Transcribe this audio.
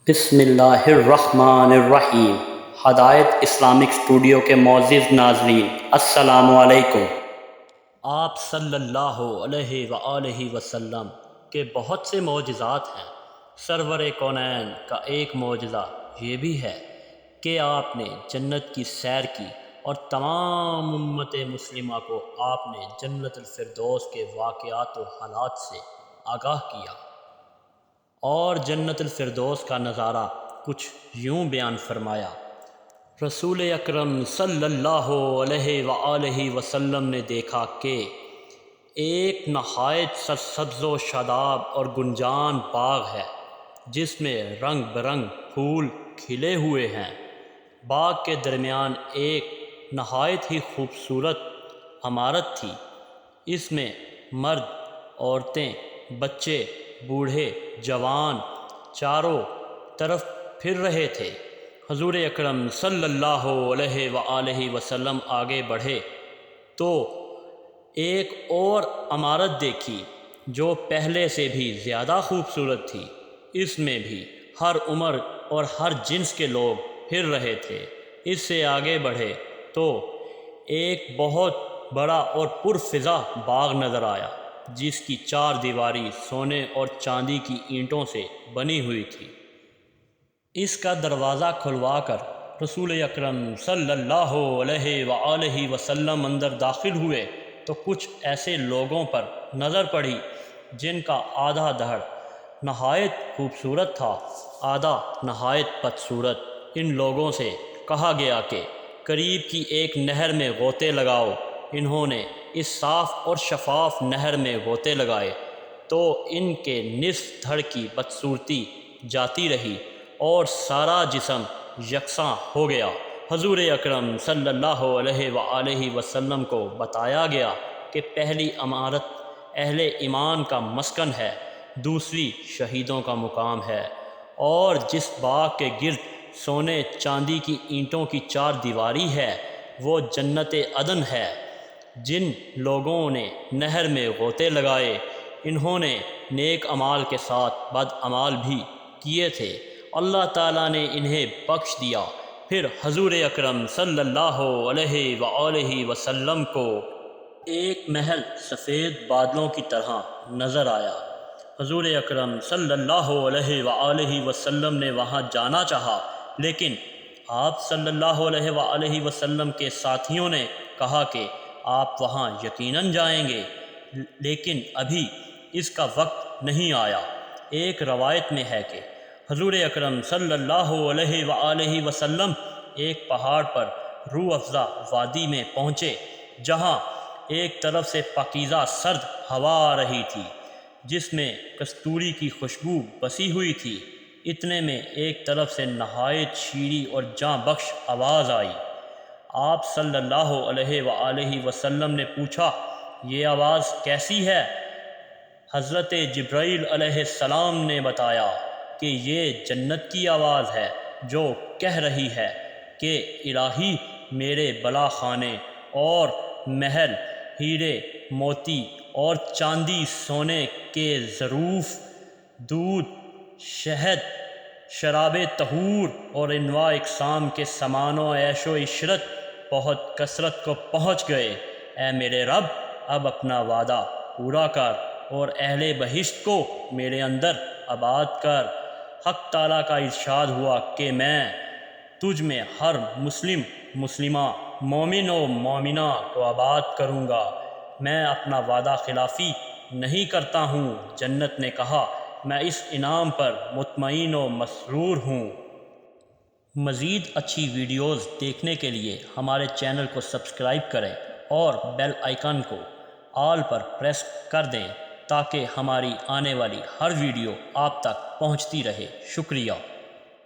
بسم اللہ الرحمن الرحیم۔ ہدایت اسلامک اسٹوڈیو کے معزز ناظرین، السلام علیکم۔ آپ صلی اللہ علیہ وآلہ وسلم کے بہت سے معجزات ہیں۔ سرور کونین کا ایک معجزہ یہ بھی ہے کہ آپ نے جنت کی سیر کی اور تمام امت مسلمہ کو آپ نے جنت الفردوس کے واقعات و حالات سے آگاہ کیا، اور جنت الفردوس کا نظارہ کچھ یوں بیان فرمایا۔ رسول اکرم صلی اللہ علیہ وآلہ وسلم نے دیکھا کہ ایک نہایت سرسبز و شاداب اور گنجان باغ ہے، جس میں رنگ برنگ پھول کھلے ہوئے ہیں۔ باغ کے درمیان ایک نہایت ہی خوبصورت عمارت تھی۔ اس میں مرد، عورتیں، بچے، بوڑھے، جوان چاروں طرف پھر رہے تھے۔ حضور اکرم صلی اللہ علیہ وآلہ وسلم آگے بڑھے تو ایک اور عمارت دیکھی جو پہلے سے بھی زیادہ خوبصورت تھی۔ اس میں بھی ہر عمر اور ہر جنس کے لوگ پھر رہے تھے۔ اس سے آگے بڑھے تو ایک بہت بڑا اور پرفضا باغ نظر آیا، جس کی چار دیواری سونے اور چاندی کی اینٹوں سے بنی ہوئی تھی۔ اس کا دروازہ کھلوا کر رسول اکرم صلی اللہ علیہ وآلہ وسلم اندر داخل ہوئے تو کچھ ایسے لوگوں پر نظر پڑی جن کا آدھا دھڑ نہایت خوبصورت تھا، آدھا نہایت بدصورت۔ ان لوگوں سے کہا گیا کہ قریب کی ایک نہر میں غوطے لگاؤ۔ انہوں نے اس صاف اور شفاف نہر میں غوطے لگائے تو ان کے نصف دھڑ کی بدصورتی جاتی رہی اور سارا جسم یکساں ہو گیا۔ حضور اکرم صلی اللہ علیہ وآلہ وسلم کو بتایا گیا کہ پہلی عمارت اہل ایمان کا مسکن ہے، دوسری شہیدوں کا مقام ہے، اور جس باغ کے گرد سونے چاندی کی اینٹوں کی چار دیواری ہے وہ جنت عدن ہے۔ جن لوگوں نے نہر میں غوطے لگائے انہوں نے نیک اعمال کے ساتھ بد اعمال بھی کیے تھے، اللہ تعالیٰ نے انہیں بخش دیا۔ پھر حضور اکرم صلی اللہ علیہ وآلہ وسلم کو ایک محل سفید بادلوں کی طرح نظر آیا۔ حضور اکرم صلی اللہ علیہ وآلہ وسلم نے وہاں جانا چاہا، لیکن آپ صلی اللہ علیہ وآلہ وسلم کے ساتھیوں نے کہا کہ آپ وہاں یقیناً جائیں گے، لیکن ابھی اس کا وقت نہیں آیا۔ ایک روایت میں ہے کہ حضور اکرم صلی اللہ علیہ وآلہ وسلم ایک پہاڑ پر روح افزا وادی میں پہنچے، جہاں ایک طرف سے پاکیزہ سرد ہوا آ رہی تھی جس میں کستوری کی خوشبو بسی ہوئی تھی۔ اتنے میں ایک طرف سے نہایت شیریں اور جاں بخش آواز آئی۔ آپ صلی اللہ علیہ وآلہ وسلم نے پوچھا، یہ آواز کیسی ہے؟ حضرت جبرائیل علیہ السلام نے بتایا کہ یہ جنت کی آواز ہے جو کہہ رہی ہے کہ الہی میرے بلا خانے اور محل ہیرے موتی اور چاندی سونے کے ظروف، دودھ، شہد، شراب طہور اور انواع اقسام کے سامان و عیش و عشرت بہت کثرت کو پہنچ گئے۔ اے میرے رب، اب اپنا وعدہ پورا کر اور اہل بہشت کو میرے اندر آباد کر۔ حق تعالیٰ کا ارشاد ہوا کہ میں تجھ میں ہر مسلم، مسلمہ، مومن و مومنہ کو آباد کروں گا، میں اپنا وعدہ خلافی نہیں کرتا ہوں۔ جنت نے کہا، میں اس انعام پر مطمئن و مسرور ہوں۔ مزید اچھی ویڈیوز دیکھنے کے لیے ہمارے چینل کو سبسکرائب کریں اور بیل آئیکن کو آل پر پریس کر دیں تاکہ ہماری آنے والی ہر ویڈیو آپ تک پہنچتی رہے۔ شکریہ۔